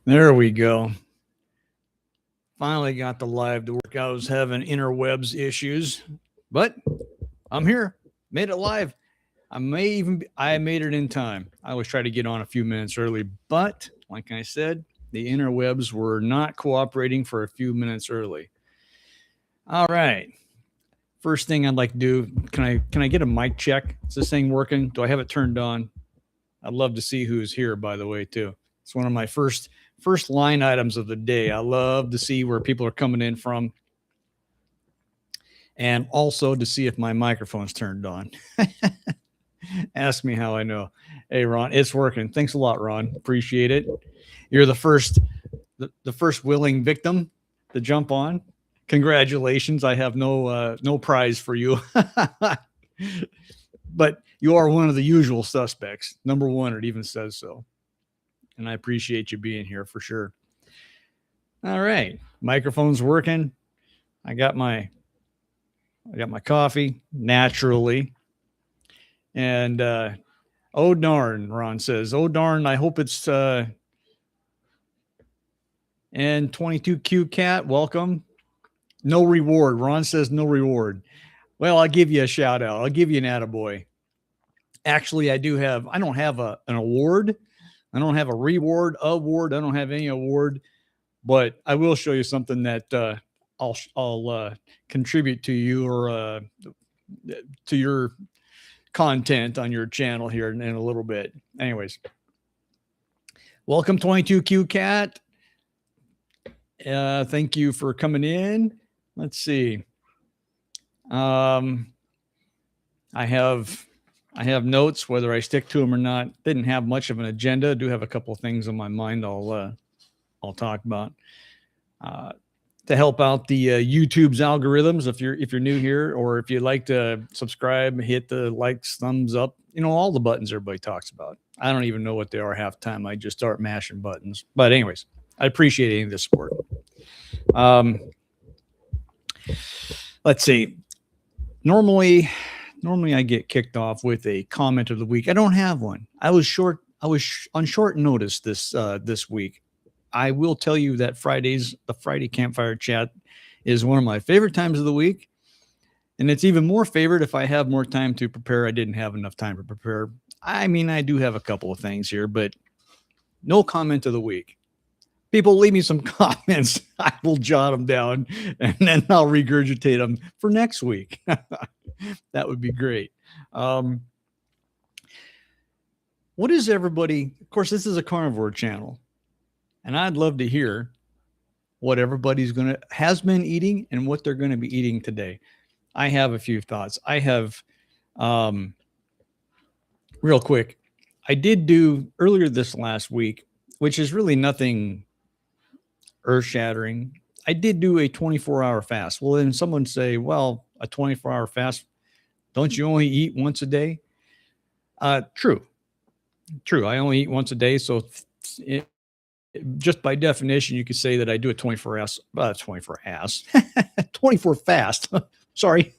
There we go. Finally got the live to work. I was having interwebs issues, but I'm here. Made it live. I made it in time. I always try to get on a few minutes early, but like I said, the interwebs were not cooperating for a few minutes early. All right. First thing I'd like to do, can I get a mic check? Is this thing working? Do I have it turned on? I'd love to see who's here, by the way, too. It's one of my first line items of the day. I love to see where people are coming in from, and also to see if my microphone's turned on. Ask me how I know. Hey, Ron, it's working. Thanks a lot, Ron. Appreciate it. You're the first willing victim to jump on. Congratulations. I have no prize for you. But you are one of the usual suspects. Number one, it even says so. And I appreciate you being here for sure. All right. Microphone's working. I got my coffee naturally. And oh darn, Ron says. Oh darn, I hope it's and 22Q Cat, welcome. No reward. Ron says no reward. Well, I'll give you a shout out. I'll give you an attaboy. Actually, I don't have an award. I don't have a reward award. I don't have any award, but I will show you something that I'll contribute to you or to your content on your channel here in a little bit. Anyways, welcome 22Q Cat. Thank you for coming in. Let's see. I have notes, whether I stick to them or not. Didn't have much of an agenda. I do have a couple of things on my mind I'll talk about to help out the YouTube's algorithms. If you're new here, or if you'd like to subscribe, hit the likes, thumbs up. You know, all the buttons everybody talks about. I don't even know what they are half the time. I just start mashing buttons. But anyways, I appreciate any of the support. Let's see. Normally I get kicked off with a comment of the week. I don't have one. I was on short notice this week. I will tell you that the Friday Campfire chat is one of my favorite times of the week. And it's even more favorite if I have more time to prepare. I didn't have enough time to prepare. I mean, I do have a couple of things here, but no comment of the week. People leave me some comments. I will jot them down and then I'll regurgitate them for next week. That would be great. What is everybody? Of course, this is a carnivore channel, and I'd love to hear what everybody's has been eating and what they're going to be eating today. I have a few thoughts. I have, real quick, I did do earlier this last week, which is really nothing earth-shattering. I did do a 24-hour fast. Well, then someone say, well, a 24-hour fast, don't you only eat once a day? True. I only eat once a day. So just by definition, you could say that I do a 24 fast. Sorry,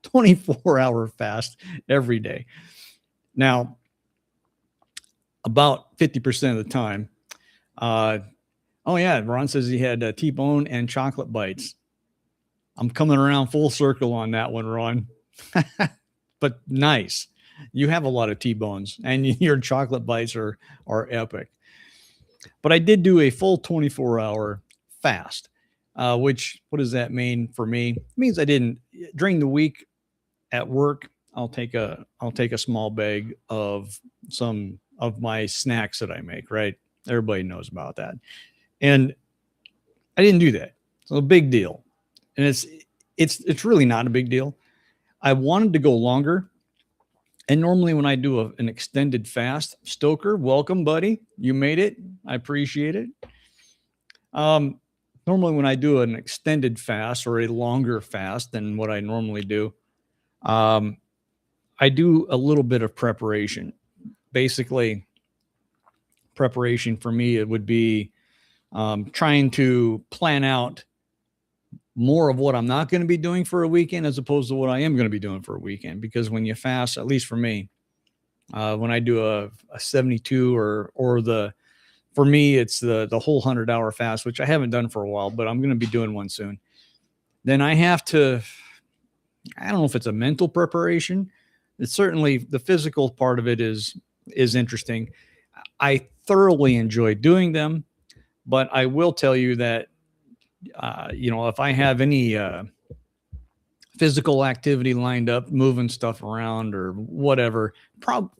24-hour fast every day. Now, about 50% of the time, oh yeah, Ron says he had T-bone and chocolate bites. I'm coming around full circle on that one, Ron. But nice. You have a lot of T-bones, and your chocolate bites are epic. But I did do a full 24-hour fast, which, what does that mean for me? It means I didn't, during the week at work, I'll take a small bag of some of my snacks that I make, right? Everybody knows about that. And I didn't do that. It's a big deal. And it's really not a big deal. I wanted to go longer. And normally when I do an extended fast, Stoker, welcome, buddy. You made it. I appreciate it. Normally when I do an extended fast or a longer fast than what I normally do, I do a little bit of preparation. Basically, preparation for me, it would be trying to plan out more of what I'm not going to be doing for a weekend as opposed to what I am going to be doing for a weekend. Because when you fast, at least for me, when I do a 72 or the for me, it's the whole 100-hour fast, which I haven't done for a while, but I'm going to be doing one soon. Then I have to, I don't know if it's a mental preparation. It's certainly the physical part of it is interesting. I thoroughly enjoy doing them, but I will tell you that, if I have any physical activity lined up, moving stuff around or whatever,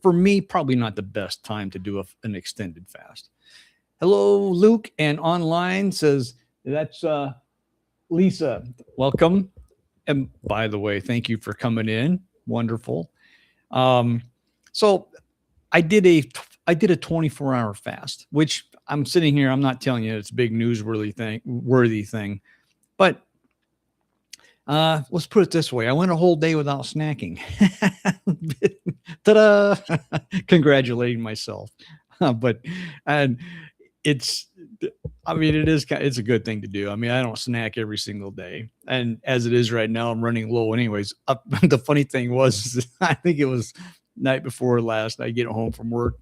for me, probably not the best time to do an extended fast. Hello, Luke, and online says that's Lisa. Welcome. And by the way, thank you for coming in. Wonderful. So I did a 24-hour fast, which I'm sitting here. I'm not telling you it's a big newsworthy thing, but let's put it this way. I went a whole day without snacking. Ta-da! Congratulating myself. But it's a good thing to do. I mean, I don't snack every single day. And as it is right now, I'm running low anyways. The funny thing was, I think it was night before last, I get home from work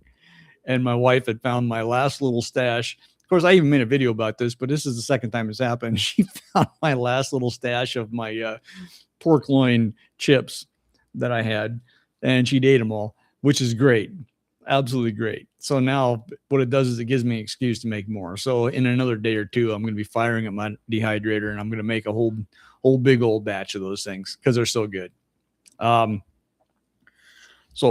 and my wife had found my last little stash. Of course, I even made a video about this, but this is the second time it's happened. She found my last little stash of my pork loin chips that I had, and she ate them all, which is great. Absolutely great. So now what it does is it gives me an excuse to make more. So in another day or two, I'm going to be firing up my dehydrator and I'm going to make a whole big old batch of those things because they're so good. So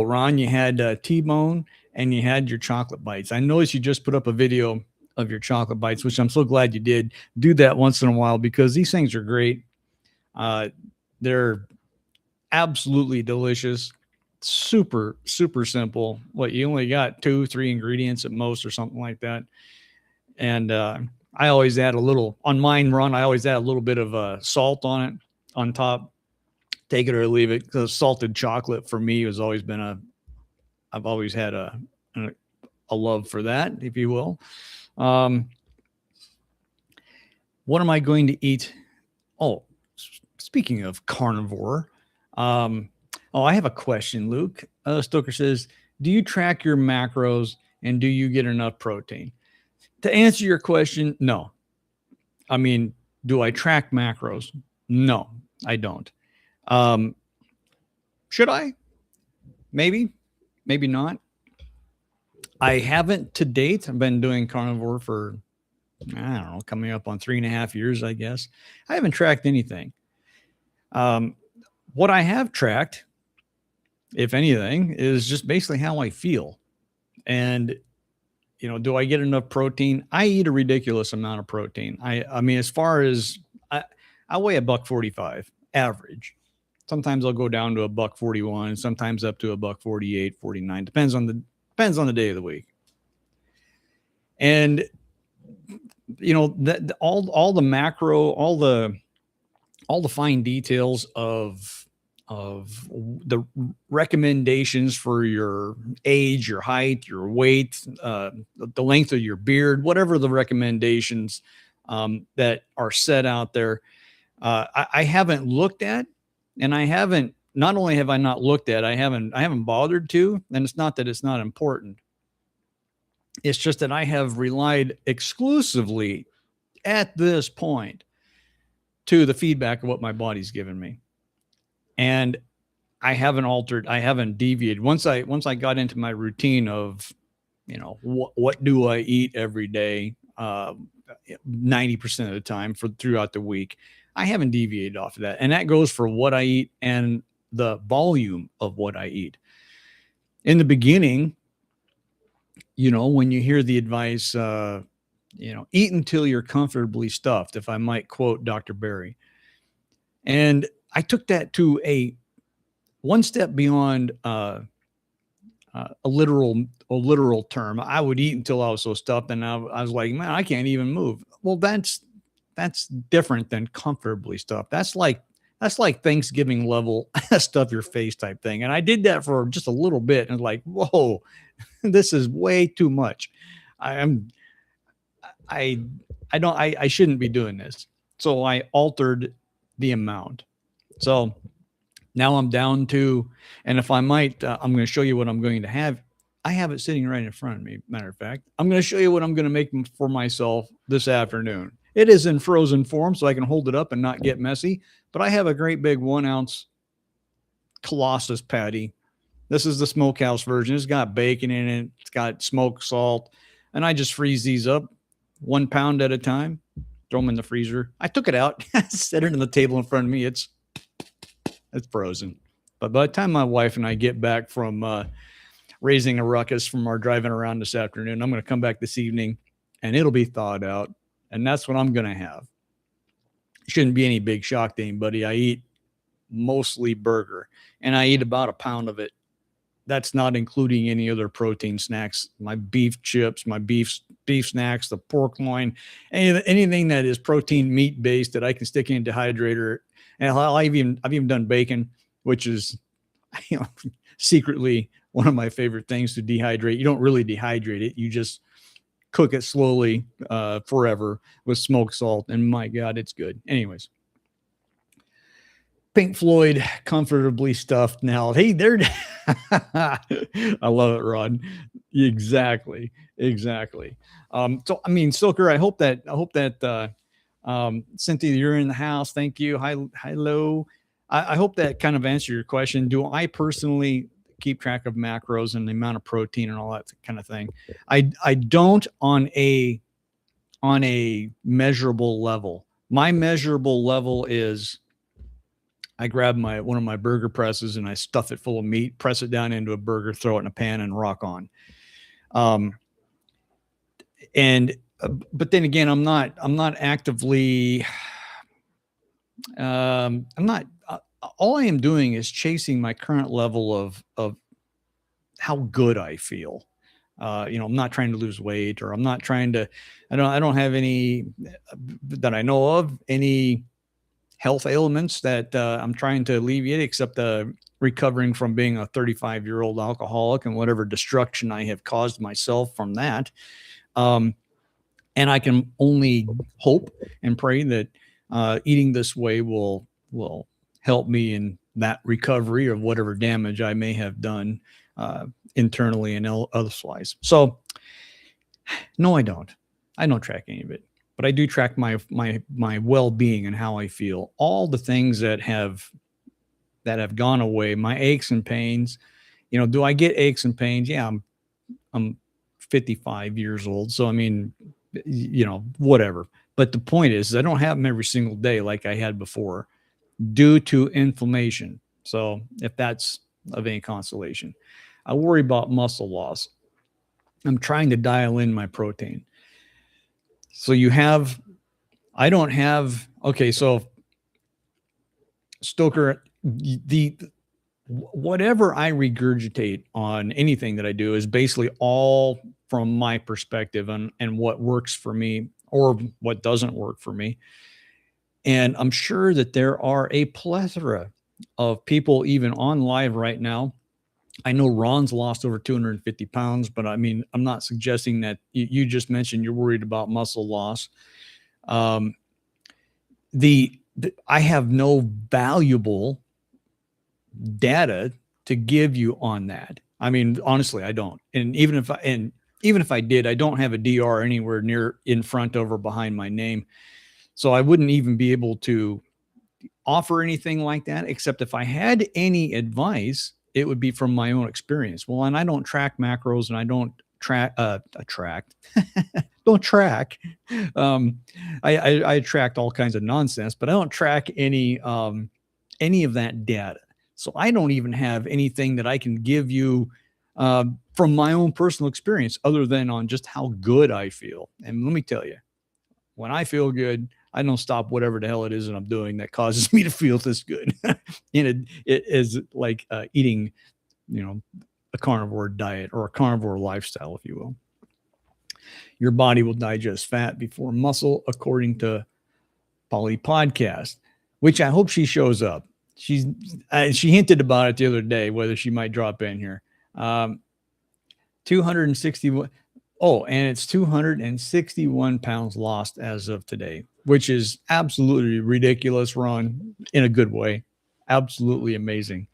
Ron, you had T-bone and you had your chocolate bites. I noticed you just put up a video of your chocolate bites, which I'm so glad you did. Do that once in a while because these things are great. They're absolutely delicious. Super, super simple. You only got 2-3 ingredients at most or something like that. And I always add a little on mine, Ron. I always add a little bit of salt on it on top. Take it or leave it. Because salted chocolate for me has always been I've always had a love for that, if you will. What am I going to eat? Oh, speaking of carnivore, I have a question, Luke. Stoker says, do you track your macros and do you get enough protein? To answer your question, no. I mean, do I track macros? No, I don't. Should I? Maybe not. I haven't to date. I've been doing carnivore for, I don't know, coming up on 3.5 years, I guess. I haven't tracked anything. What I have tracked, if anything, is just basically how I feel. And, do I get enough protein? I eat a ridiculous amount of protein. I mean, as far as I weigh $145 average. Sometimes I'll go down to $141, sometimes up to $148, 49. Depends on the day of the week. And, that all the macro, all the fine details of the recommendations for your age, your height, your weight, the length of your beard, whatever the recommendations that are set out there, I haven't looked at, and I haven't. Not only have I not looked at, I haven't bothered to, and it's not that it's not important. It's just that I have relied exclusively at this point to the feedback of what my body's given me. And I haven't altered, I haven't deviated. Once I got into my routine of, what do I eat every day, 90% of the time throughout the week, I haven't deviated off of that. And that goes for what I eat and the volume of what I eat. In the beginning, when you hear the advice, eat until you're comfortably stuffed, if I might quote Dr. Berry. And I took that to one step beyond a literal term. I would eat until I was so stuffed, and I was like, man, I can't even move. Well, that's different than comfortably stuffed. That's like Thanksgiving level stuff your face type thing. And I did that for just a little bit, and like, whoa, this is way too much. I shouldn't be doing this. So I altered the amount. So now I'm down to, and if I might, I'm going to show you what I'm going to have I have it sitting right in front of me. Matter of fact, I'm going to show you what I'm going to make for myself this afternoon. It is in frozen form, so I can hold it up and not get messy. But I have a great big 1 ounce Colossus patty. This is the smokehouse version. It's got bacon in it. It's got smoked salt. And I just freeze these up 1 pound at a time, throw them in the freezer. I took it out, set it on the table in front of me. It's frozen. But by the time my wife and I get back from raising a ruckus from our driving around this afternoon, I'm going to come back this evening and it'll be thawed out. And that's what I'm going to have. Shouldn't be any big shock to anybody. I eat mostly burger and I eat about a pound of it. That's not including any other protein snacks, my beef chips, my beef snacks, the pork loin, anything that is protein meat based that I can stick in a dehydrator. And I've even done bacon, which is, secretly one of my favorite things to dehydrate. You don't really dehydrate it. You just cook it slowly forever with smoked salt. And my God, it's good. Anyways. Pink Floyd, Comfortably Stuffed now. Hey, there. I love it, Ron. Exactly. So, I mean, Silker, I hope that Cynthia, you're in the house. Thank you. Hello. I hope that kind of answered your question. Do I personally keep track of macros and the amount of protein and all that kind of thing? I don't on a measurable level. My measurable level is I grab one of my burger presses and I stuff it full of meat, press it down into a burger, throw it in a pan and rock on. But then again, I'm not actively, all I am doing is chasing my current level of how good I feel. I'm not trying to lose weight, or I'm not trying to, I don't have any that I know of, any health ailments that I'm trying to alleviate, except recovering from being a 35-year-old alcoholic and whatever destruction I have caused myself from that. And I can only hope and pray that eating this way will help me in that recovery of whatever damage I may have done internally and otherwise. So no, I don't track any of it. But I do track my well-being and how I feel. All the things that have gone away, my aches and pains. Do I get aches and pains? Yeah, I'm 55 years old, so I mean, whatever. But the point is, I don't have them every single day like I had before, due to inflammation. So if that's of any consolation, I worry about muscle loss. I'm trying to dial in my protein. So so Stoker, whatever I regurgitate on anything that I do is basically all from my perspective and what works for me or what doesn't work for me. And I'm sure that there are a plethora of people even on live right now. I know Ron's lost over 250 pounds, but I mean, I'm not suggesting that. You just mentioned you're worried about muscle loss. I have no valuable data to give you on that. I mean, honestly, I don't. And even if I did, I don't have a DR anywhere near in front of or behind my name. So I wouldn't even be able to offer anything like that, except if I had any advice, it would be from my own experience. Well, and I don't track macros and I don't don't track. I tracked all kinds of nonsense, but I don't track any of that data. So I don't even have anything that I can give you from my own personal experience other than on just how good I feel. And let me tell you, when I feel good, I don't stop whatever the hell it is that I'm doing that causes me to feel this good. And it is like eating, a carnivore diet or a carnivore lifestyle, if you will. Your body will digest fat before muscle, according to Polly Podcast, which I hope she shows up. She hinted about it the other day, whether she might drop in here. 261. Oh, and it's 261 pounds lost as of today, which is absolutely ridiculous, Ron, in a good way. Absolutely amazing.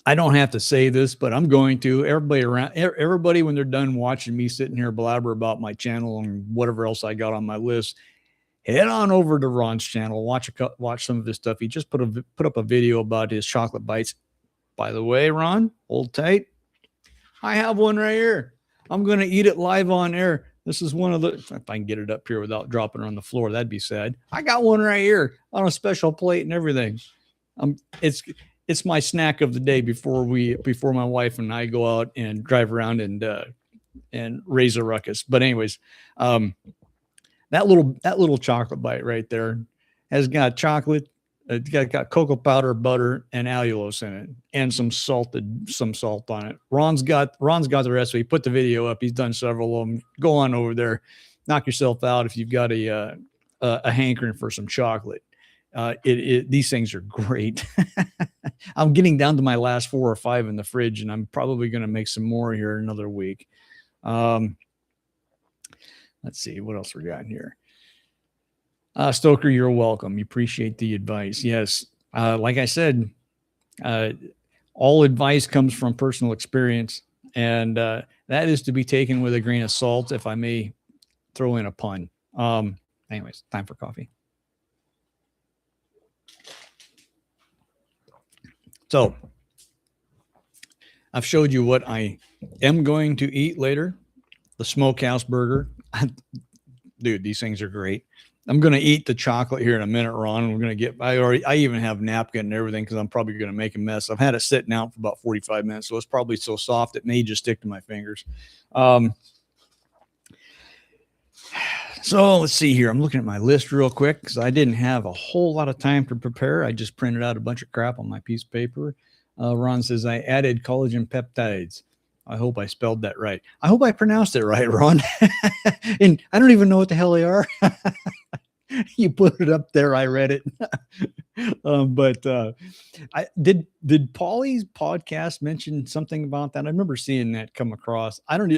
I don't have to say this, but I'm going to. Everybody, when they're done watching me sitting here blabber about my channel and whatever else I got on my list, head on over to Ron's channel. Watch some of his stuff. He just put up a video about his chocolate bites. By the way, Ron, hold tight. I have one right here. I'm going to eat it live on air. This is one of the, if I can get it up here without dropping it on the floor, that'd be sad. I got one right here on a special plate and everything. It's my snack of the day before my wife and I go out and drive around and raise a ruckus. But anyways, that little chocolate bite right there has got chocolate. It's got cocoa powder, butter, and allulose in it, and some salt on it. Ron's got the recipe. He put the video up. He's done several of them. Go on over there, knock yourself out if you've got a hankering for some chocolate. These things are great. I'm getting down to my last 4 or 5 in the fridge, and I'm probably going to make some more here another week. Let's see what else we got here. Stoker, you're welcome. You appreciate the advice. Yes. Like I said, all advice comes from personal experience, and that is to be taken with a grain of salt, if I may throw in a pun. Anyways, time for coffee. So I've showed you what I am going to eat later. The smokehouse burger. Dude, these things are great. I'm going to eat the chocolate here in a minute, Ron. We're going to I even have napkin and everything because I'm probably going to make a mess. I've had it sitting out for about 45 minutes, so it's probably so soft it may just stick to my fingers. So let's see here. I'm looking at my list real quick because I didn't have a whole lot of time to prepare. I just printed out a bunch of crap on my piece of paper. Ron says I added collagen peptides. I hope I spelled that right. I hope I pronounced it right, Ron. And I don't even know what the hell they are. You put it up there. I read it. But did Paulie's podcast mention something about that? I remember seeing that come across. I don't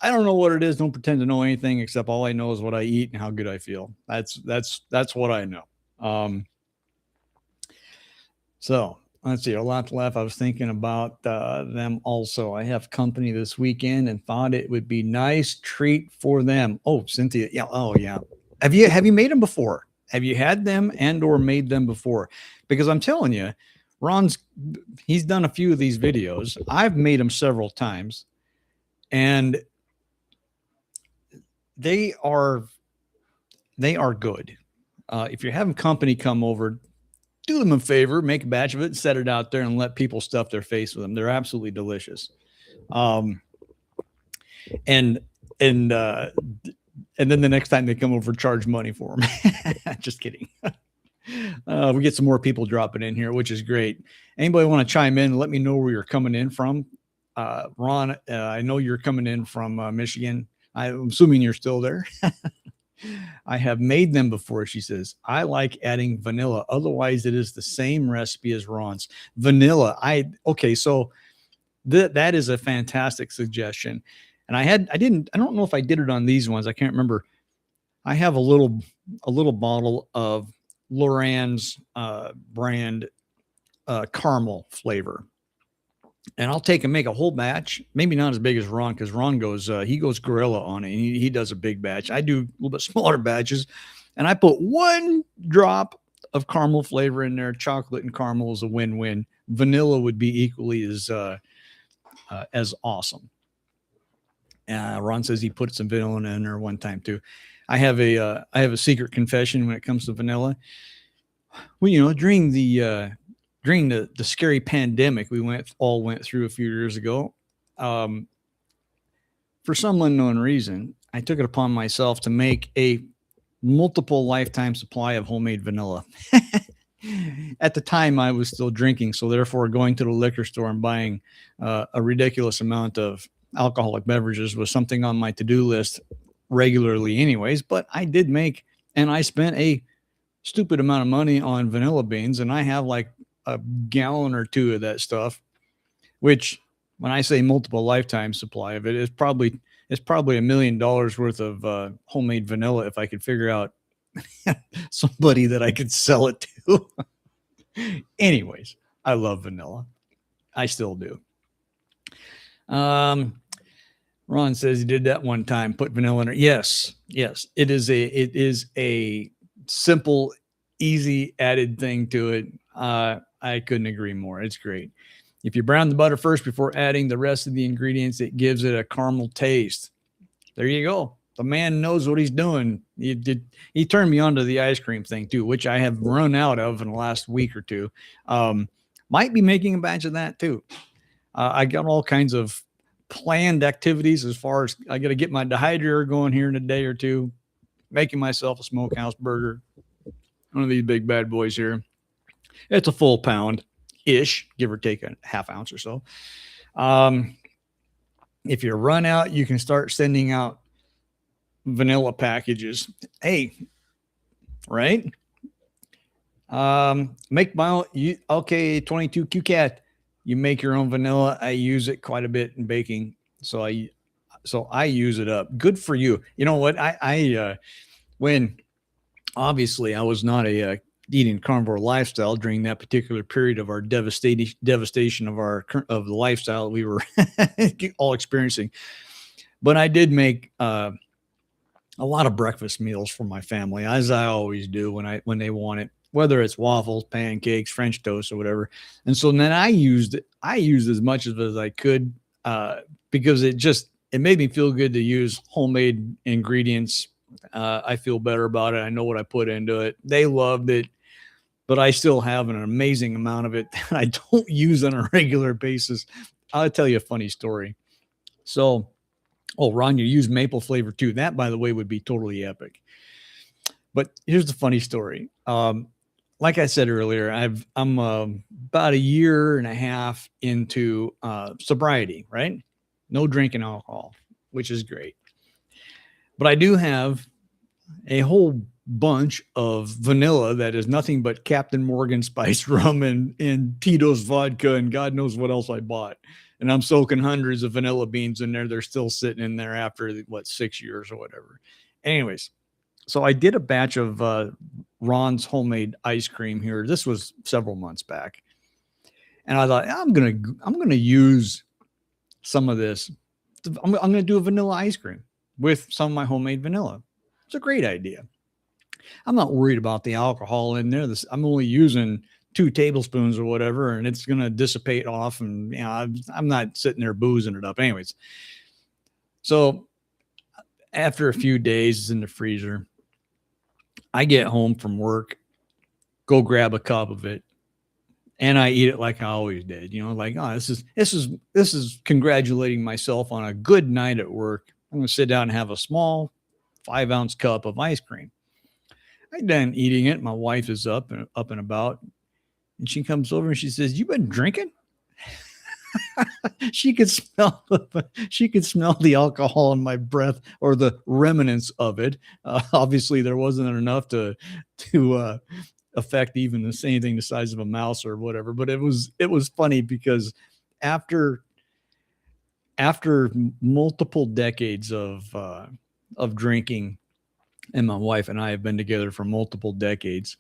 know what it is. Don't pretend to know anything except all I know is what I eat and how good I feel. That's what I know. So let's see, a lot left. I was thinking about them also. I have company this weekend and thought it would be nice treat for them. Oh, Cynthia. Yeah. Oh, yeah. Have you made them before? Have you had them and or made them before? Because I'm telling you, he's done a few of these videos. I've made them several times, and they are good. If you're having company come over, do them a favor, make a batch of it, set it out there, and let people stuff their face with them. They're absolutely delicious. And then the next time they come over, charge money for them. Just kidding. We get some more people dropping in here, which is great. Anybody want to chime in? Let me know where you're coming in from. Ron, I know you're coming in from Michigan. I'm assuming you're still there. I have made them before, she says. I like adding vanilla. Otherwise, it is the same recipe as Ron's. Vanilla. Okay, so that is a fantastic suggestion. And I don't know if I did it on these ones. I can't remember. I have a little bottle of Loran's brand caramel flavor. And I'll make a whole batch, maybe not as big as Ron, because Ron goes gorilla on it. And he does a big batch. I do a little bit smaller batches, and I put 1 drop of caramel flavor in there. Chocolate and caramel is a win-win. Vanilla would be equally as awesome. Ron says he put some vanilla in there one time too. I have a secret confession when it comes to vanilla. Well, during the scary pandemic we went through a few years ago, for some unknown reason, I took it upon myself to make a multiple lifetime supply of homemade vanilla. At the time, I was still drinking, so therefore going to the liquor store and buying a ridiculous amount of alcoholic beverages was something on my to-do list regularly anyways. But I did make, and I spent a stupid amount of money on vanilla beans, and I have like a gallon or 2 of that stuff, which when I say multiple lifetime supply of it, it's probably $1 million worth of homemade vanilla if I could figure out somebody that I could sell it to. Anyways, I love vanilla. I still do. Ron says he did that one time, put vanilla in it. Yes. It is a simple, easy added thing to it. I couldn't agree more. It's great. If you brown the butter first before adding the rest of the ingredients, it gives it a caramel taste. There you go. The man knows what he's doing. He turned me on to the ice cream thing too, which I have run out of in the last week or two. Might be making a batch of that too. I got all kinds of planned activities as far as I got to get my dehydrator going here in a day or two, making myself a smokehouse burger. One of these big bad boys here. It's a full pound ish, give or take a half ounce or so. If you run out, you can start sending out vanilla packages. Hey, right? Make my own. 22 QCat. You make your own vanilla. I use it quite a bit in baking, so I use it up. Good for you. You know what? When obviously I was not a eating carnivore lifestyle during that particular period of our devastation of the lifestyle we were all experiencing. But I did make a lot of breakfast meals for my family, as I always do when they want it, whether it's waffles, pancakes, French toast, or whatever. And so then I used as much of it as I could because it made me feel good to use homemade ingredients. I feel better about it. I know what I put into it. They loved it. But I still have an amazing amount of it that I don't use on a regular basis. I'll tell you a funny story. So, Ron, you use maple flavor too. That, by the way, would be totally epic. But here's the funny story. Like I said earlier, I'm about a year and a half into sobriety, right? No drinking alcohol, which is great. But I do have a whole bunch of vanilla that is nothing but Captain Morgan spiced rum and Tito's vodka and God knows what else I bought. And I'm soaking hundreds of vanilla beans in there. They're still sitting in there after 6 years or whatever. Anyways, so I did a batch of Ron's homemade ice cream here. This was several months back. And I thought, I'm gonna use some of this. I'm gonna do a vanilla ice cream with some of my homemade vanilla. It's a great idea. I'm not worried about the alcohol in there. I'm only using 2 tablespoons or whatever, and it's going to dissipate off. And I'm not sitting there boozing it up. Anyways, so after a few days, it's in the freezer. I get home from work, go grab a cup of it, and I eat it like I always did. This is congratulating myself on a good night at work. I'm going to sit down and have a small 5-ounce cup of ice cream. I'm done eating it. My wife is up and about, and she comes over and she says, "You been drinking?" She could smell the alcohol in my breath or the remnants of it. Obviously, there wasn't enough to affect even anything the size of a mouse or whatever. But it was funny because after multiple decades of drinking. And my wife and I have been together for multiple decades.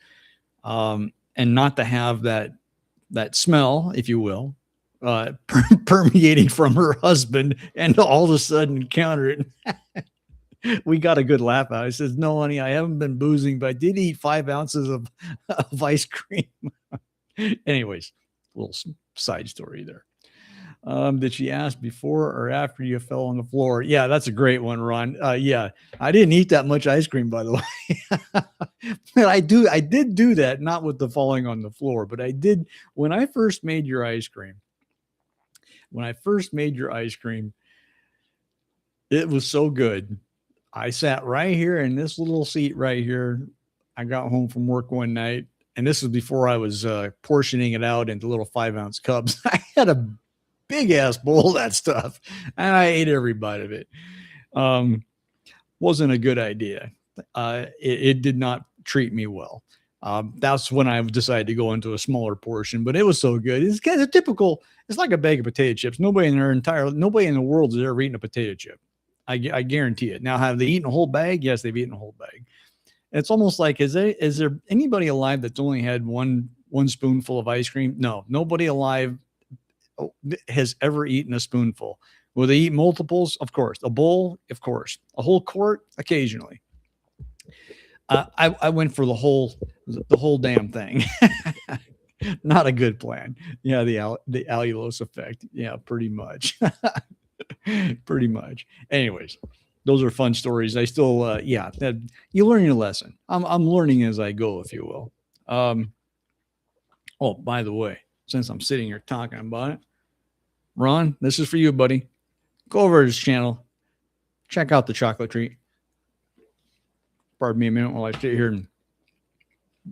And not to have that smell, if you will, permeating from her husband and all of a sudden encounter it. We got a good laugh out. I says, "No, honey, I haven't been boozing, but I did eat 5 ounces of ice cream." Anyways, little side story there. Did she ask before or after you fell on the floor? Yeah, that's a great one, Ron. Yeah, I didn't eat that much ice cream, by the way. But I did do that, not with the falling on the floor, but I did when I first made your ice cream. It was so good. I sat right here in this little seat right here. I got home from work one night, and this was before I was portioning it out into little 5-ounce cups. I had a big ass bowl of that stuff, and I ate every bite of it. Wasn't a good idea. It did not treat me well. That's when I decided to go into a smaller portion, but it was so good. It's kind of typical. It's like a bag of potato chips. Nobody in the world has ever eaten a potato chip. I guarantee it. Now, have they eaten a whole bag? Yes, they've eaten a whole bag. It's almost like, is there anybody alive that's only had one spoonful of ice cream? No, nobody alive has ever eaten a spoonful. Will they eat multiples? Of course. A bowl? Of course. A whole quart? Occasionally. I went for the whole damn thing. Not a good plan. Yeah, the allulose effect. Yeah, pretty much. Pretty much. Anyways, those are fun stories. I still, you learn your lesson. I'm learning as I go, if you will. Oh, by the way, since I'm sitting here talking about it, Ron, this is for you, buddy. Go over to his channel. Check out the chocolate treat. Pardon me a minute while I sit here and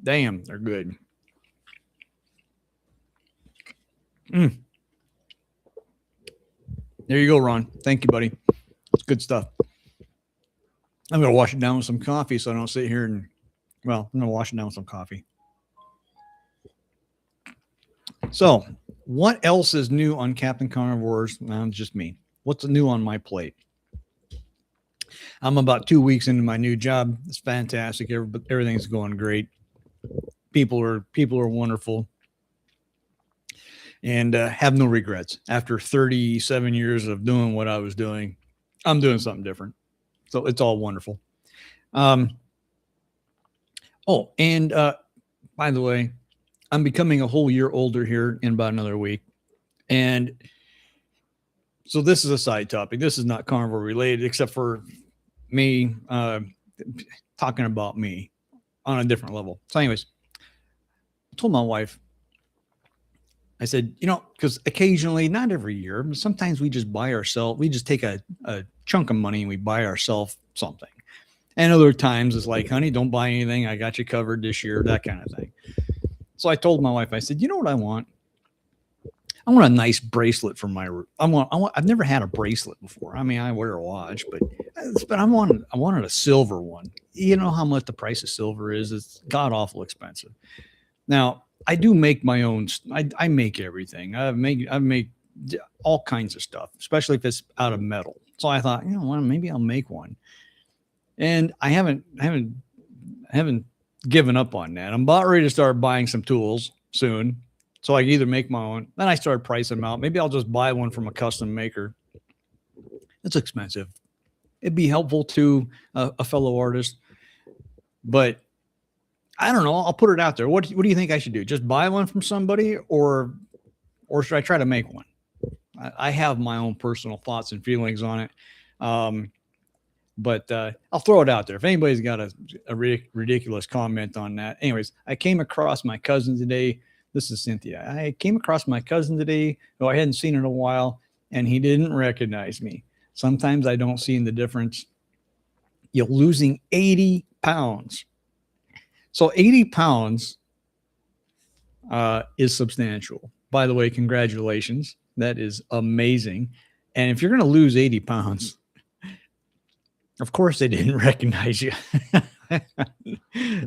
damn, they're good. There you go, Ron. Thank you, buddy. It's good stuff. I'm going to wash it down with some coffee so I don't sit here and, well, I'm going to wash it down with some coffee. So, what else is new on Captain Carnivores? Well, just me. What's new on my plate? I'm about 2 weeks into my new job. It's fantastic. Everything's going great. People are wonderful, and have no regrets. After 37 years of doing what I was doing, I'm doing something different. So it's all wonderful. By the way, I'm becoming a whole year older here in about another week. And so this is a side topic. This is not carnivore related, except for me talking about me on a different level. So anyways, I told my wife, I said, because occasionally, not every year, but sometimes we just take a chunk of money and we buy ourselves something. And other times it's like, honey, don't buy anything. I got you covered this year, that kind of thing. So I told my wife, I said, you know what I want? I want a nice bracelet for I've never had a bracelet before. I mean, I wear a watch, but I wanted a silver one. You know how much the price of silver is? It's god awful expensive. Now, I do make my own. I make everything. I make all kinds of stuff, especially if it's out of metal. So I thought, maybe I'll make one. And I haven't given up on that. I'm about ready to start buying some tools soon. So I can either make my own. Then I started pricing them out. Maybe I'll just buy one from a custom maker. It's expensive. It'd be helpful to a fellow artist, but I don't know. I'll put it out there. What do you think I should do? Just buy one from somebody, or should I try to make one? I have my own personal thoughts and feelings on it. But I'll throw it out there. If anybody's got a ridiculous comment on that. Anyways, I came across my cousin today. This is Cynthia. I came across my cousin today who I hadn't seen in a while, and he didn't recognize me. Sometimes I don't see the difference. You're losing 80 pounds. So 80 pounds is substantial. By the way, congratulations. That is amazing. And if you're going to lose 80 pounds, of course they didn't recognize you.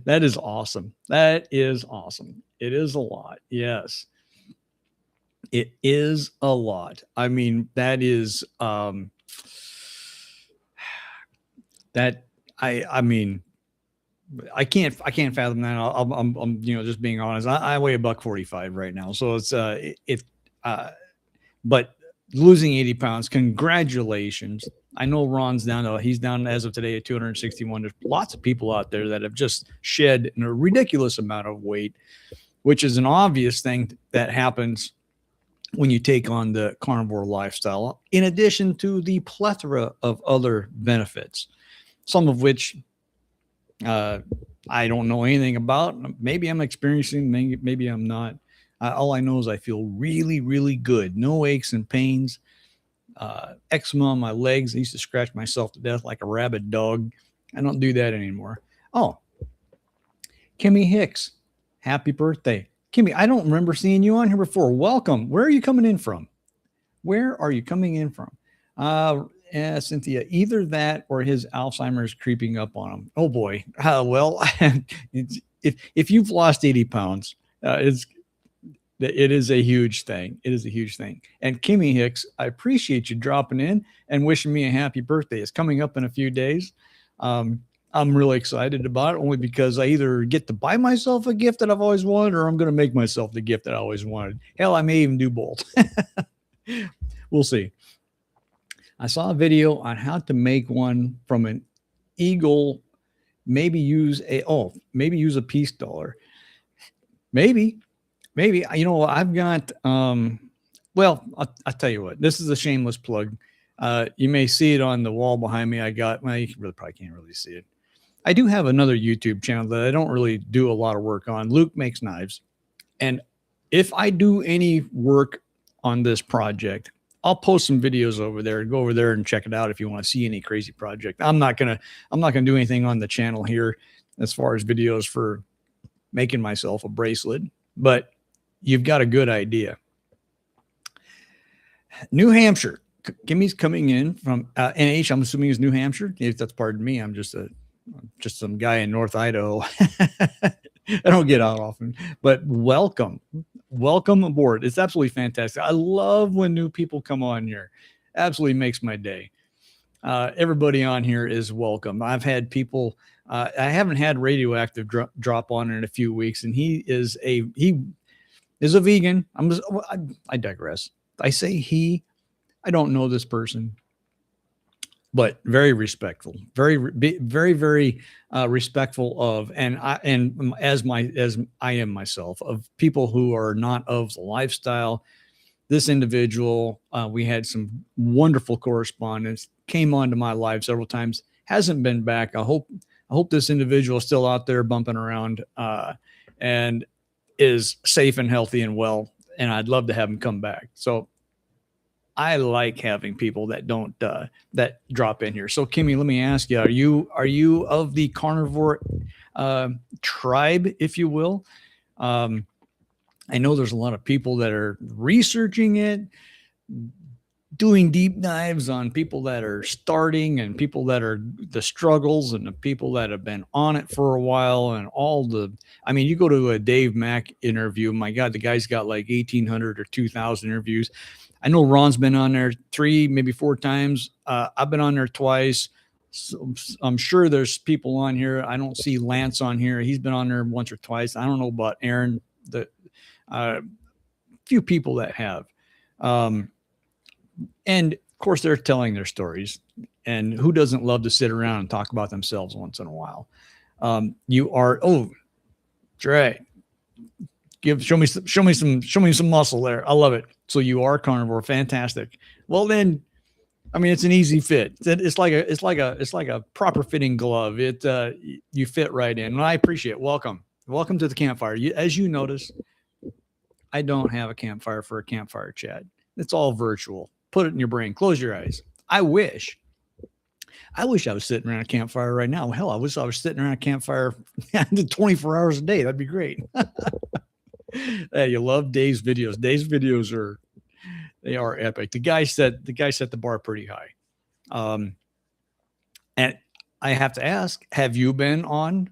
That is awesome. That is awesome. It is a lot. Yes. It is a lot. I mean, that is I mean, I can't fathom that. I'm just being honest. I weigh $145 right now. So it's but losing 80 pounds, congratulations. I know Ron's he's down as of today at 261. There's lots of people out there that have just shed a ridiculous amount of weight, which is an obvious thing that happens when you take on the carnivore lifestyle, in addition to the plethora of other benefits, some of which I don't know anything about. Maybe I'm experiencing, maybe I'm not. All I know is I feel really, really good. No aches and pains. Eczema on my legs. I used to scratch myself to death like a rabid dog. I don't do that anymore. Oh, Kimmy Hicks, happy birthday. Kimmy, I don't remember seeing you on here before. Welcome. Where are you coming in from? Yeah, Cynthia, either that or his Alzheimer's creeping up on him. Oh boy. Well, if you've lost 80 pounds, it is a huge thing. It is a huge thing. And Kimmy Hicks, I appreciate you dropping in and wishing me a happy birthday. It's coming up in a few days. I'm really excited about it only because I either get to buy myself a gift that I've always wanted or I'm going to make myself the gift that I always wanted. Hell, I may even do both. We'll see. I saw a video on how to make one from an eagle. Maybe use a peace dollar. Maybe, I've got, well, I'll tell you what, this is a shameless plug. You may see it on the wall behind me. You really probably can't really see it. I do have another YouTube channel that I don't really do a lot of work on. Luke Makes Knives. And if I do any work on this project, I'll post some videos over there. Go over there and check it out if you want to see any crazy project. I'm not gonna do anything on the channel here as far as videos for making myself a bracelet, but you've got a good idea. New Hampshire. Kimmy's coming in from NH. I'm assuming is New Hampshire. If that's pardon me, I'm just some guy in North Idaho. I don't get out often, but welcome aboard. It's absolutely fantastic. I love when new people come on here. Absolutely makes my day. Everybody on here is welcome. I've had people. I haven't had Radioactive drop on in a few weeks, and he is a vegan. I digress. I say he. I don't know this person, but very respectful, very respectful of, and as I am myself, of people who are not of the lifestyle. This individual, we had some wonderful correspondence, came onto my live several times, hasn't been back. I hope this individual is still out there bumping around, and is safe and healthy and well. And I'd love to have him come back. So I like having people that don't that drop in here. So Kimmy, let me ask you: Are you of the carnivore tribe, if you will? I know there's a lot of people that are researching it, doing deep dives on people that are starting and people that are the struggles and the people that have been on it for a while and you go to a Dave Mack interview. My God, the guy's got like 1,800 or 2,000 interviews. I know Ron's been on there 3, maybe 4 times. I've been on there twice. So I'm sure there's people on here. I don't see Lance on here. He's been on there once or twice. I don't know about Aaron. Few people that have. And of course, they're telling their stories. And who doesn't love to sit around and talk about themselves once in a while? Dre, show me some muscle there. I love it. So you are carnivore. Fantastic. Well, then, it's an easy fit. It's like a proper fitting glove. You fit right in. And I appreciate it. Welcome to the Campfire. As you notice, I don't have a campfire for a campfire chat. It's all virtual. Put it in your brain. Close your eyes. I wish I was sitting around a campfire right now. Hell, I wish I was sitting around a campfire 24 hours a day. That'd be great. Hey, you love Dave's videos. Dave's videos are epic. The guy set the bar pretty high. And I have to ask, have you been on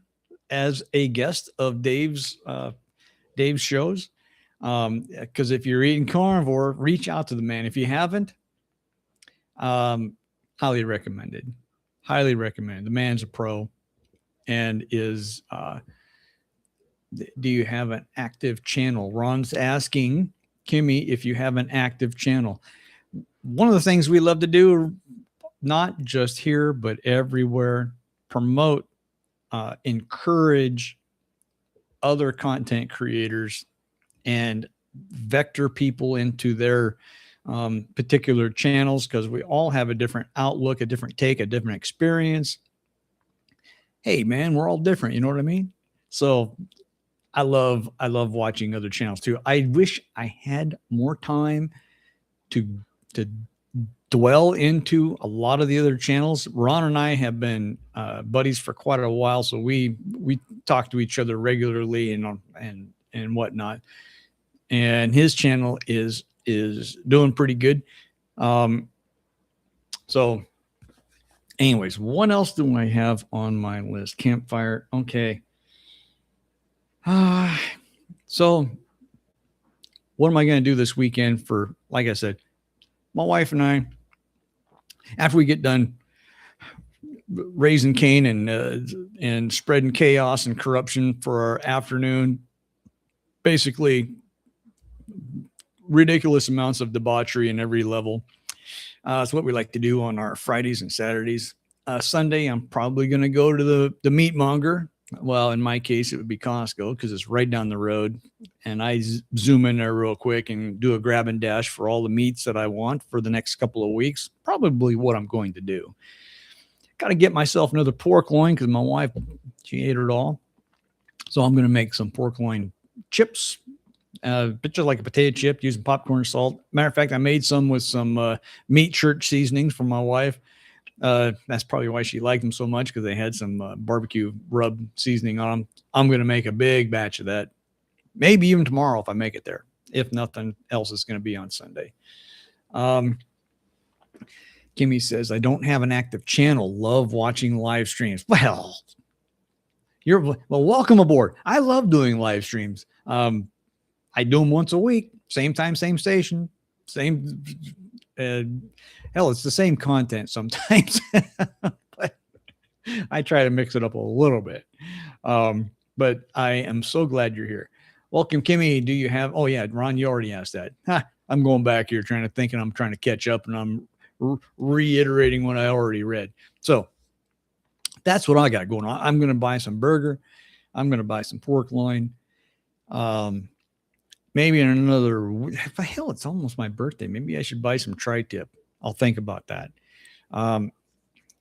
as a guest of Dave's shows? Because if you're eating carnivore, reach out to the man. If you haven't, highly recommended. Highly recommended. The man's a pro and is, do you have an active channel? Ron's asking Kimmy if you have an active channel. One of the things we love to do, not just here, but everywhere, promote, encourage other content creators and vector people into their particular channels, because we all have a different outlook, a different take, a different experience. Hey, man, we're all different. You know what I mean? So I love watching other channels too. I wish I had more time to dwell into a lot of the other channels. Ron and I have been buddies for quite a while, so we talk to each other regularly and whatnot. And his channel is doing pretty good. So anyways, what else do I have on my list? Campfire. Okay. So what am I going to do this weekend for, like I said, my wife and I, after we get done raising Cain and spreading chaos and corruption for our afternoon. Basically, ridiculous amounts of debauchery in every level. It's what we like to do on our Fridays and Saturdays. Sunday, I'm probably going to go to the meat monger. Well, in my case, it would be Costco because it's right down the road. And I zoom in there real quick and do a grab and dash for all the meats that I want for the next couple of weeks. Probably what I'm going to do. Got to get myself another pork loin because my wife, she ate it all. So I'm going to make some pork loin chips, but just like a potato chip using popcorn salt. Matter of fact, I made some with some meat church seasonings for my wife. That's probably why she liked them so much, because they had some barbecue rub seasoning on them. I'm going to make a big batch of that, maybe even tomorrow if I make it there. If nothing else is going to be on Sunday. Kimmy says, I don't have an active channel. Love watching live streams. Well, welcome aboard. I love doing live streams. I do them once a week, same time, same station, same. Hell, it's the same content sometimes, but I try to mix it up a little bit. But I am so glad you're here. Welcome, Kimmy. Do you have? Oh yeah, Ron, you already asked that. I'm going back here trying to catch up, and I'm reiterating what I already read. So that's what I got going on. I'm going to buy some burger. I'm going to buy some pork loin. Maybe in another, hell, it's almost my birthday. Maybe I should buy some tri-tip. I'll think about that.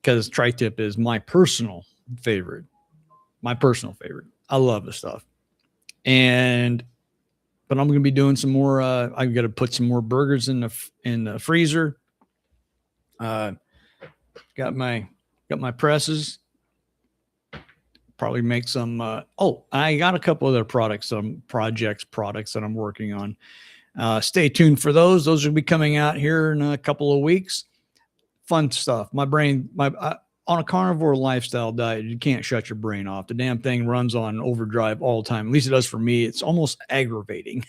Because tri-tip is my personal favorite. I love the stuff. But I'm going to be doing some more. I've got to put some more burgers in the freezer. Got my presses. Probably make some. I got a couple other products that I'm working on. Stay tuned for those. Those will be coming out here in a couple of weeks. Fun stuff. On a carnivore lifestyle diet, you can't shut your brain off. The damn thing runs on overdrive all the time. At least it does for me. It's almost aggravating.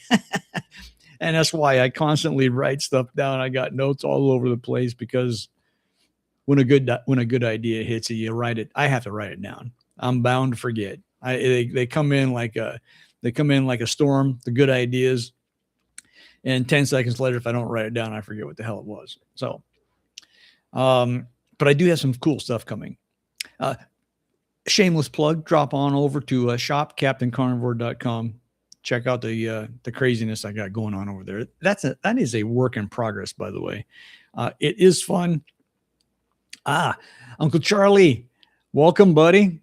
And that's why I constantly write stuff down. I got notes all over the place, because when a good idea hits you write it. I have to write it down. I'm bound to forget. They come in like a storm, the good ideas. And 10 seconds later, if I don't write it down, I forget what the hell it was. So, but I do have some cool stuff coming. Shameless plug, drop on over to shopcaptaincarnivore.com. Check out the craziness I got going on over there. That is a work in progress, by the way. It is fun. Uncle Charlie, welcome, buddy.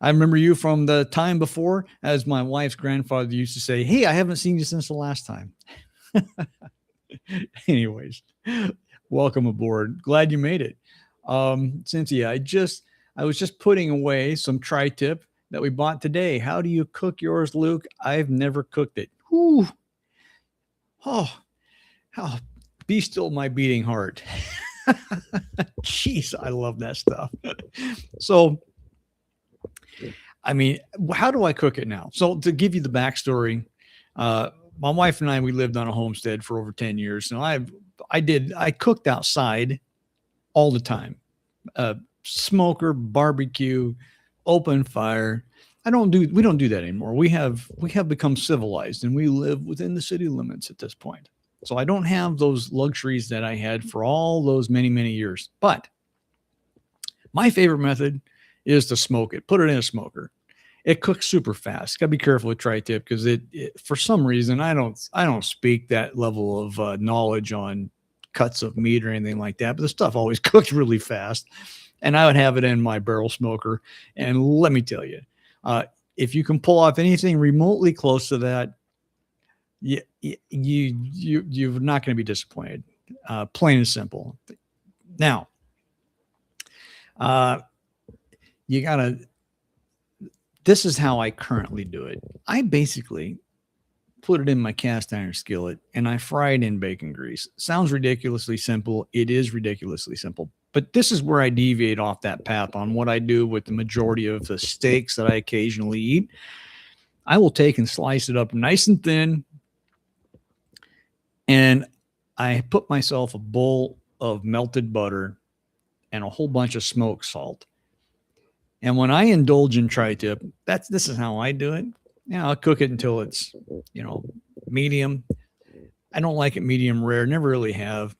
I remember you from the time before, as my wife's grandfather used to say, hey, I haven't seen you since the last time. Anyways, welcome aboard. Glad you made it. Cynthia, I was just putting away some tri-tip that we bought today. How do you cook yours, Luke? I've never cooked it. Whew. Oh, be still my beating heart. Jeez, I love that stuff. So, I mean, how do I cook it now? So to give you the backstory, my wife and I, we lived on a homestead for over 10 years. So I cooked outside all the time. Smoker, barbecue, open fire. We don't do that anymore. We have become civilized, and we live within the city limits at this point. So I don't have those luxuries that I had for all those many, many years. But my favorite method is to smoke it. Put it in a smoker. It cooks super fast. Got to be careful with tri-tip, because it for some reason I don't speak that level of knowledge on cuts of meat or anything like that. But the stuff always cooks really fast, and I would have it in my barrel smoker. And let me tell you, if you can pull off anything remotely close to that, you're not going to be disappointed. Plain and simple. Now, this is how I currently do it. I basically put it in my cast iron skillet and I fry it in bacon grease. Sounds ridiculously simple. It is ridiculously simple, but this is where I deviate off that path on what I do with the majority of the steaks that I occasionally eat. I will take and slice it up nice and thin, and I put myself a bowl of melted butter and a whole bunch of smoked salt. And when I indulge in tri-tip, this is how I do it. I'll cook it until it's, medium. I don't like it medium rare. Never really have.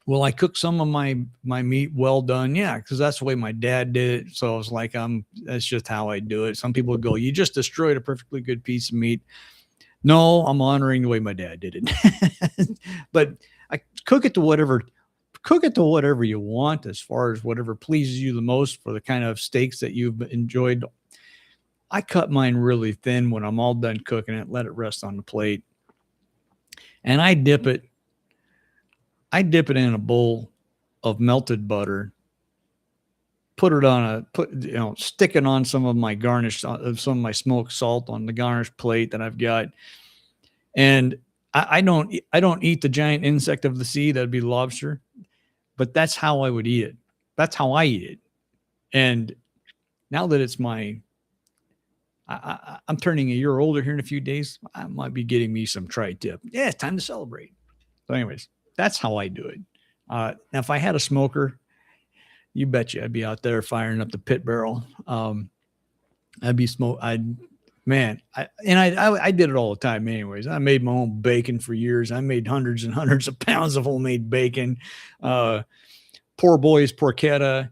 Will I cook some of my meat well done? Yeah, because that's the way my dad did it. So I was like, that's just how I do it. Some people would go, you just destroyed a perfectly good piece of meat. No, I'm honoring the way my dad did it. But I cook it to whatever you want, as far as whatever pleases you the most for the kind of steaks that you've enjoyed. I cut mine really thin when I'm all done cooking it, let it rest on the plate. And I dip it in a bowl of melted butter, stick it on some of my garnish, some of my smoked salt on the garnish plate that I've got. And I don't eat the giant insect of the sea. That'd be lobster, but that's how I would eat it. That's how I eat it. And now that it's I'm turning a year older here in a few days, I might be getting me some tri-tip. Yeah, it's time to celebrate. So anyways, that's how I do it. Now, if I had a smoker, you betcha I'd be out there firing up the pit barrel. I'd be I did it all the time anyways. I made my own bacon for years. I made hundreds and hundreds of pounds of homemade bacon. Poor boys porchetta,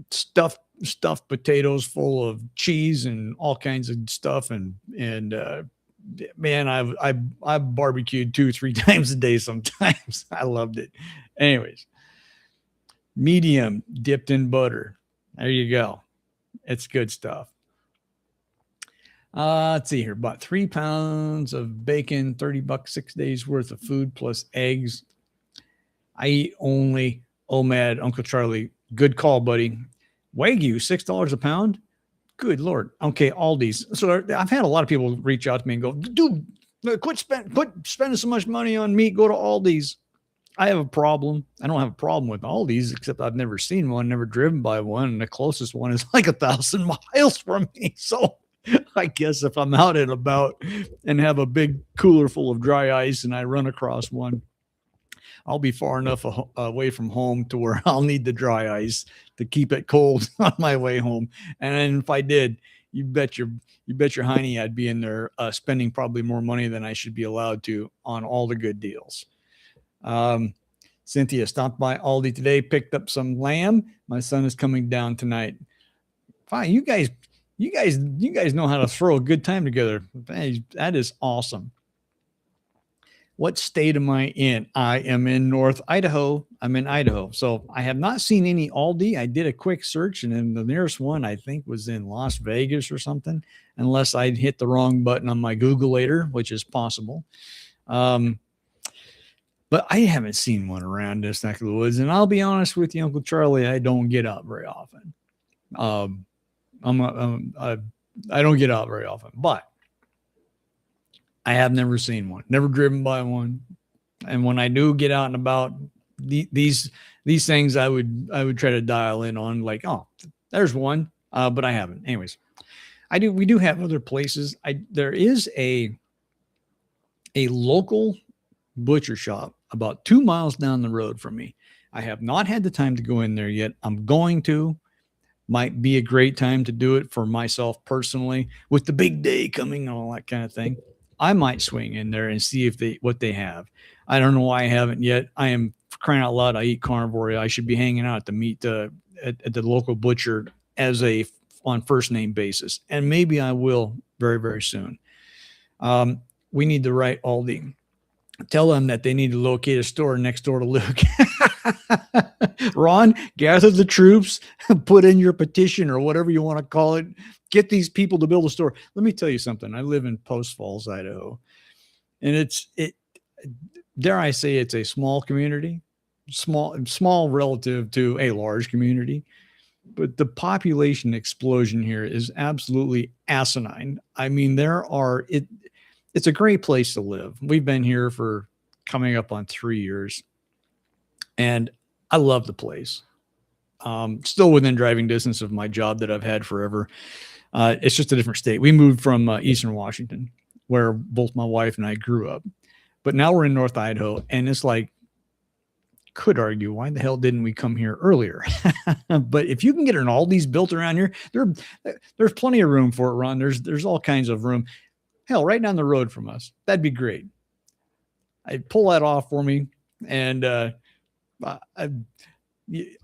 stuffed potatoes full of cheese and all kinds of stuff. And man, I barbecued 2-3 times a day sometimes. I loved it. Anyways, medium dipped in butter. There you go. It's good stuff. Let's see here. About 3 pounds of bacon, $30, 6 days worth of food plus eggs. I eat only OMAD, Uncle Charlie. Good call, buddy. Wagyu, $6 a pound. Good Lord. Okay, Aldi's. So I've had a lot of people reach out to me and go, dude, quit spending so much money on meat. Go to Aldi's. I have a problem. I don't have a problem with Aldi's, except I've never seen one, never driven by one. And the closest one is like 1,000 miles from me. So I guess if I'm out and about and have a big cooler full of dry ice and I run across one, I'll be far enough away from home to where I'll need the dry ice to keep it cold on my way home. And then if I did, you bet your hiney I'd be in there spending probably more money than I should be allowed to on all the good deals. Cynthia stopped by Aldi today, picked up some lamb. My son is coming down tonight. Fine, you guys know how to throw a good time together. That is awesome. What state am I in? I am in North Idaho. I'm in Idaho. So I have not seen any Aldi. I did a quick search, and then the nearest one I think was in Las Vegas or something, unless I'd hit the wrong button on my Googleator, which is possible. But I haven't seen one around this neck of the woods. And I'll be honest with you, Uncle Charlie, I don't get out very often. I don't get out very often, but I have never seen one, never driven by one. And when I do get out and about, these things I would try to dial in on, like, oh, there's one, but I haven't. Anyways, we do have other places. There is a local butcher shop about 2 miles down the road from me. I have not had the time to go in there yet. I'm going to. Might be a great time to do it for myself personally, with the big day coming and all that kind of thing. I might swing in there and see what they have. I don't know why I haven't yet. I am crying out loud. I eat carnivore. I should be hanging out at the local butcher on first name basis. And maybe I will very, very soon. We need to write Aldi. Tell them that they need to locate a store next door to Luke. Ron, gather the troops, put in your petition or whatever you want to call it. Get these people to build a store. Let me tell you something. I live in Post Falls, Idaho, and dare I say, it's a small community, small relative to a large community, but the population explosion here is absolutely asinine. I mean, it's a great place to live. We've been here for coming up on 3 years, and I love the place. Still within driving distance of my job that I've had forever. It's just a different state. We moved from Eastern Washington, where both my wife and I grew up, but now we're in North Idaho, and it's like could argue, why the hell didn't we come here earlier? But if you can get an Aldi's built around here, there's plenty of room for it, Ron. There's all kinds of room. Hell, right down the road from us. That'd be great. I'd pull that off for me, and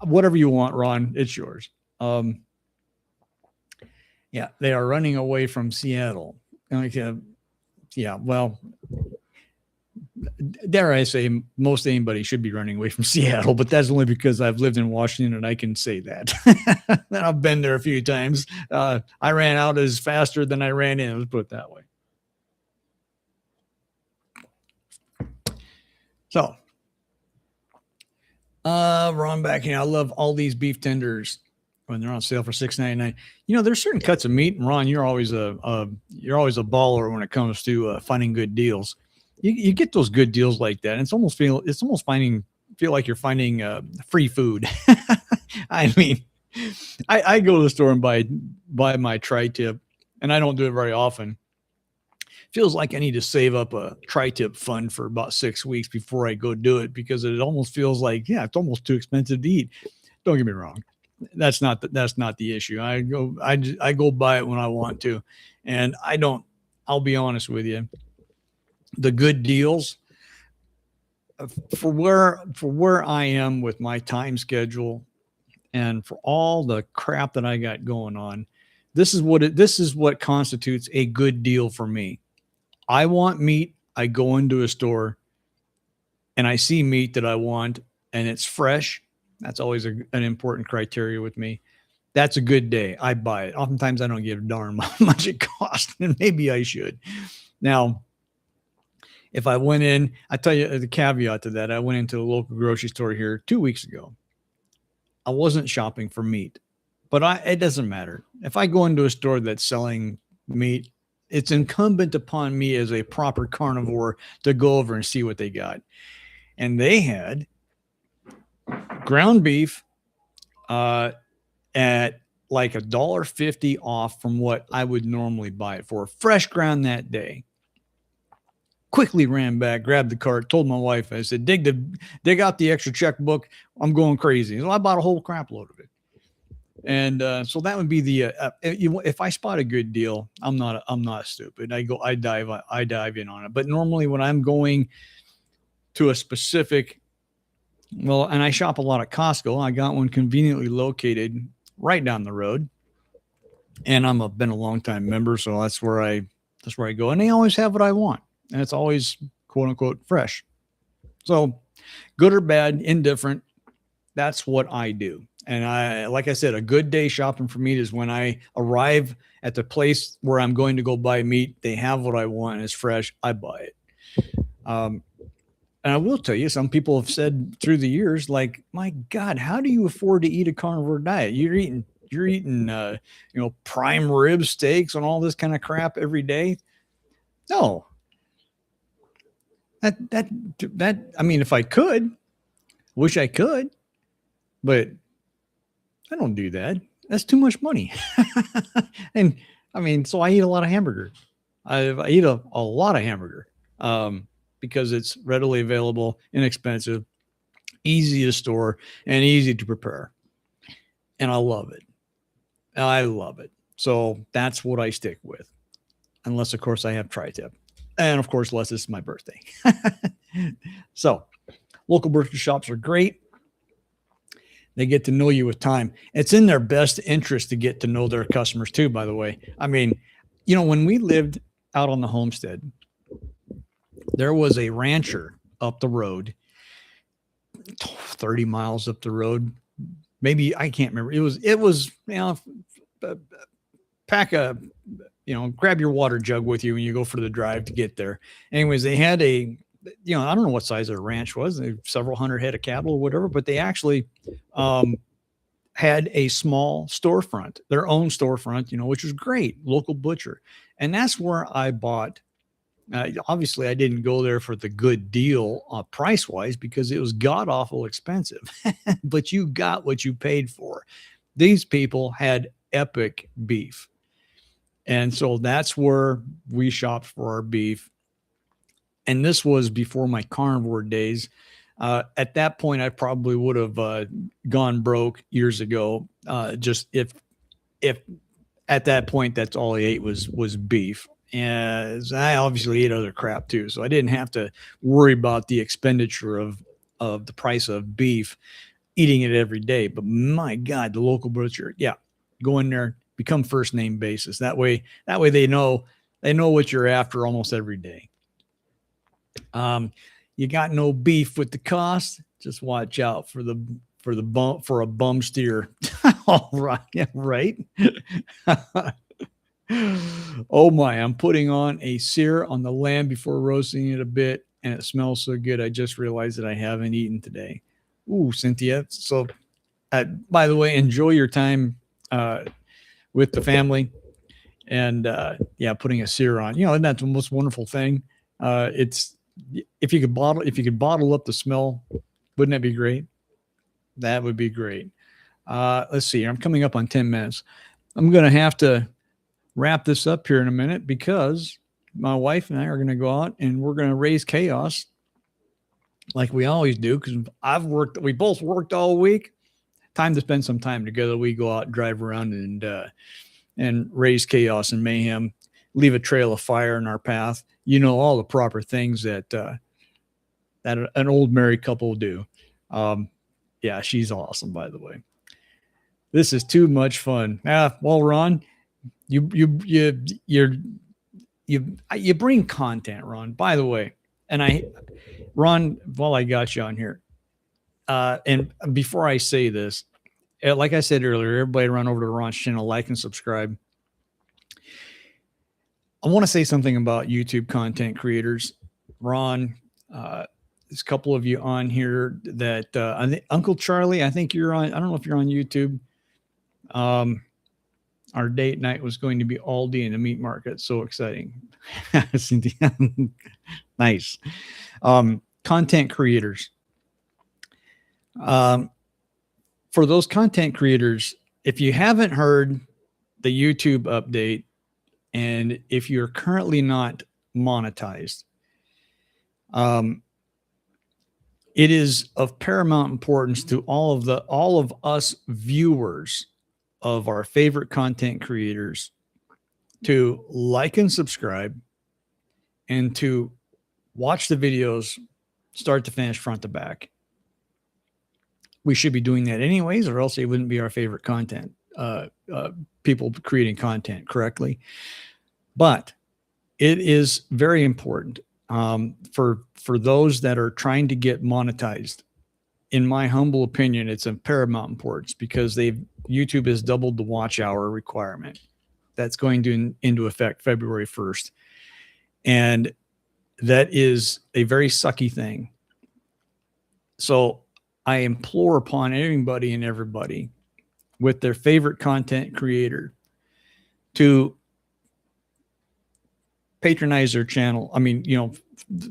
whatever you want, Ron, it's yours. Yeah, they are running away from Seattle. Yeah, well, dare I say, most anybody should be running away from Seattle, but that's only because I've lived in Washington and I can say that. And I've been there a few times. I ran out as faster than I ran in. Let's put it that way. So, Ron back here. I love all these beef tenders when they're on sale for $6.99. You know, there's certain cuts of meat, and Ron, you're always a baller when it comes to finding good deals. You get those good deals like that, and it's almost feel like you're finding free food. I mean, I go to the store and buy my tri-tip, and I don't do it very often. Feels like I need to save up a tri-tip fund for about 6 weeks before I go do it, because it almost feels like, yeah, it's almost too expensive to eat. Don't get me wrong. That's not the issue. I go buy it when I want to. And I'll be honest with you. The good deals for where I am with my time schedule and for all the crap that I got going on, this is what constitutes a good deal for me. I want meat. I go into a store and I see meat that I want and it's fresh. That's always an important criteria with me. That's a good day. I buy it. Oftentimes I don't give a darn how much it costs, and maybe I should. Now, if I went in, I tell you the caveat to that. I went into a local grocery store here 2 weeks ago. I wasn't shopping for meat, but it doesn't matter. If I go into a store that's selling meat, it's incumbent upon me as a proper carnivore to go over and see what they got. And they had ground beef at like $1.50 off from what I would normally buy it for. Fresh ground that day. Quickly ran back, grabbed the cart, told my wife, I said, dig out the extra checkbook. I'm going crazy. So I bought a whole crap load of it. And so that would be the if I spot a good deal, I'm not stupid. I dive in on it. But normally when I'm going to a specific, and I shop a lot at Costco. I got one conveniently located right down the road, and been a long time member, so that's where I go. And they always have what I want, and it's always quote unquote fresh. So good or bad, indifferent, that's what I do. And like I said, a good day shopping for meat is when I arrive at the place where I'm going to go buy meat. They have what I want and it's fresh. I buy it. And I will tell you, some people have said through the years, like, my God, how do you afford to eat a carnivore diet? You're eating, prime rib steaks and all this kind of crap every day. No, I mean, if I could, wish I could, but I don't do that. That's too much money. And I mean, so I eat a lot of hamburger. I eat a lot of hamburger because it's readily available, inexpensive, easy to store, and easy to prepare. And I love it. So that's what I stick with. Unless, of course, I have tri-tip. And, of course, unless it's my birthday. So local butcher shops are great. They get to know you with time. It's in their best interest to get to know their customers too, by the way. I mean, when we lived out on the homestead, there was a rancher up the road, 30 miles up the road. Maybe, I can't remember. It was, grab your water jug with you when you go for the drive to get there. Anyways, they had I don't know what size their ranch was, several hundred head of cattle or whatever, but they actually had a small storefront, their own storefront, which was great, local butcher. And that's where I bought. Obviously, I didn't go there for the good deal price wise because it was god awful expensive, but you got what you paid for. These people had epic beef. And so that's where we shopped for our beef. And this was before my carnivore days. At that point, I probably would have gone broke years ago. Just if at that point that's all I ate was beef, and I obviously ate other crap too, so I didn't have to worry about the expenditure of the price of beef, eating it every day. But my God, the local butcher, yeah, go in there, become first name basis. That way they know what you're after almost every day. You got no beef with the cost. Just watch out for a bum steer. All right, yeah, right. Oh my! I'm putting on a sear on the lamb before roasting it a bit, and it smells so good. I just realized that I haven't eaten today. Ooh, Cynthia. So, by the way, enjoy your time with the family, and yeah, putting a sear on. And that's the most wonderful thing. It's if you could bottle up the smell, wouldn't that be great? That would be great. Let's see. I'm coming up on 10 minutes. I'm going to have to wrap this up here in a minute because my wife and I are going to go out and we're going to raise chaos like we always do. Because we both worked all week. Time to spend some time together. We go out and drive around and raise chaos and mayhem, leave a trail of fire in our path. All the proper things that an old married couple do. Yeah, she's awesome, by the way. This is too much fun. Well, Ron, you bring content, Ron. By the way, and Ron, while I got you on here, and before I say this, like I said earlier, everybody run over to Ron's channel, like and subscribe. I want to say something about YouTube content creators. Ron, there's a couple of you on here that I think Uncle Charlie, I think you're on. I don't know if you're on YouTube. Our date night was going to be Aldi and a meat market. So exciting. Nice. Content creators. For those content creators, if you haven't heard the YouTube update, and if you're currently not monetized, it is of paramount importance to all of us viewers of our favorite content creators to like and subscribe and to watch the videos start to finish, front to back. We should be doing that anyways, or else it wouldn't be our favorite content, people creating content correctly. But it is very important for those that are trying to get monetized. In my humble opinion, it's of paramount importance because YouTube has doubled the watch hour requirement. That's going into effect February 1st. And that is a very sucky thing. So I implore upon anybody and everybody with their favorite content creator to patronize their channel. I mean,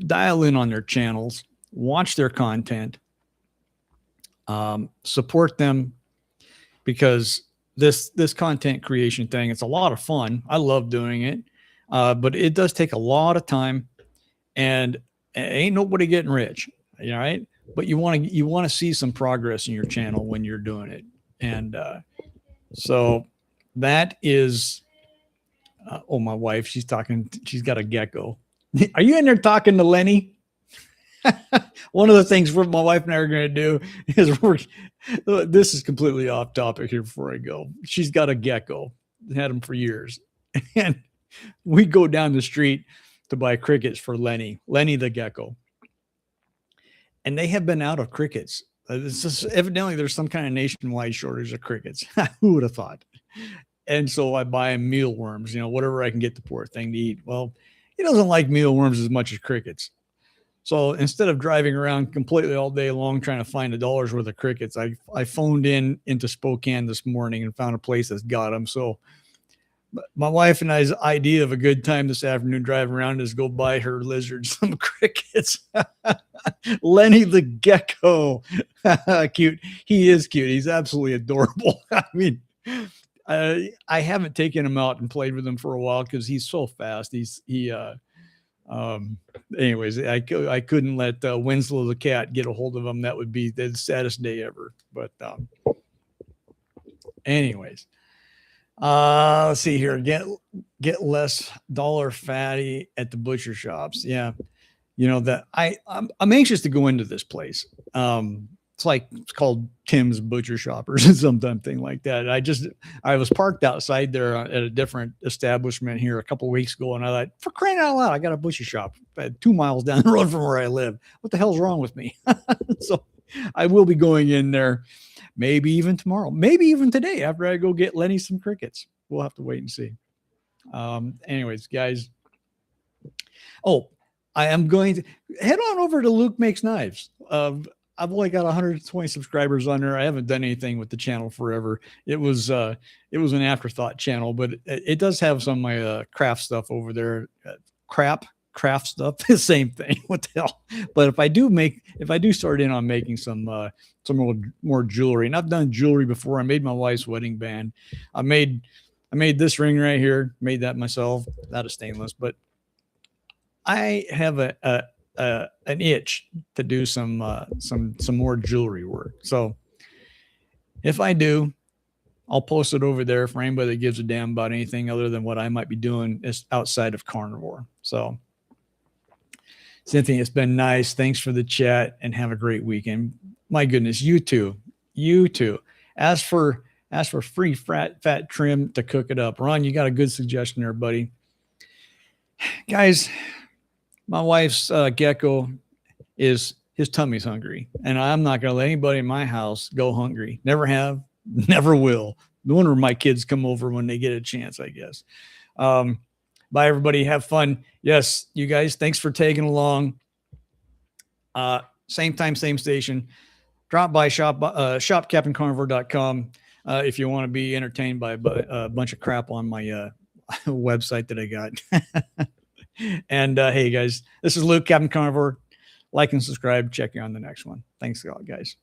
dial in on their channels, watch their content, support them, because this content creation thing, it's a lot of fun. I love doing it. But it does take a lot of time, and ain't nobody getting rich, right? But you want to see some progress in your channel when you're doing it. And so that is my wife, she's talking, she's got a gecko. Are you in there talking to Lenny? One of the things my wife and I are going to do is this is completely off topic here before I go. She's got a gecko, had him for years. And we go down the street to buy crickets for Lenny the gecko. And they have been out of crickets. It's just, evidently there's some kind of nationwide shortage of crickets. Who would have thought? And so I buy him mealworms, whatever I can get the poor thing to eat. Well, he doesn't like mealworms as much as crickets. So instead of driving around completely all day long trying to find $1 worth of crickets, I phoned into Spokane this morning and found a place that's got them. So my wife and I's idea of a good time this afternoon driving around is go buy her lizard some crickets. Lenny the gecko. Cute. He is cute. He's absolutely adorable. I mean, I haven't taken him out and played with him for a while because he's so fast. Anyways, I couldn't let Winslow the cat get a hold of him. That would be the saddest day ever. But anyways, let's see here. Get less dollar fatty at the butcher shops. Yeah, that I'm anxious to go into this place. It's called Tim's Butcher Shop or something like that. I was parked outside there at a different establishment here a couple of weeks ago, and I thought, for crying out loud, I got a butcher shop 2 miles down the road from where I live. What the hell's wrong with me? So I will be going in there, maybe even tomorrow, maybe even today after I go get Lenny some crickets. We'll have to wait and see. Anyways, guys. Oh, I am going to head on over to Luke Makes Knives. I've only got 120 subscribers on there. I haven't done anything with the channel forever. It was an afterthought channel, but it does have some of my craft stuff over there. Craft stuff, the same thing. What the hell? But if I do start in on making some more jewelry, and I've done jewelry before. I made my wife's wedding band. I made this ring right here. Made that myself, out of stainless. But I have an itch to do some more jewelry work. So if I do, I'll post it over there for anybody that gives a damn about anything other than what I might be doing is outside of Carnivore. So Cynthia, it's been nice. Thanks for the chat and have a great weekend. My goodness, you too. As for free fat trim to cook it up. Ron, you got a good suggestion there, buddy. Guys, my wife's gecko his tummy's hungry, and I'm not going to let anybody in my house go hungry. Never have, never will. No wonder my kids come over when they get a chance, I guess. Bye, everybody. Have fun. Yes, you guys, thanks for tagging along. Same time, same station. Drop by shopcaptaincarnivore.com if you want to be entertained by a bunch of crap on my website that I got. And hey, guys, this is Luke, Captain Carnivore. Like and subscribe. Check you on the next one. Thanks, guys.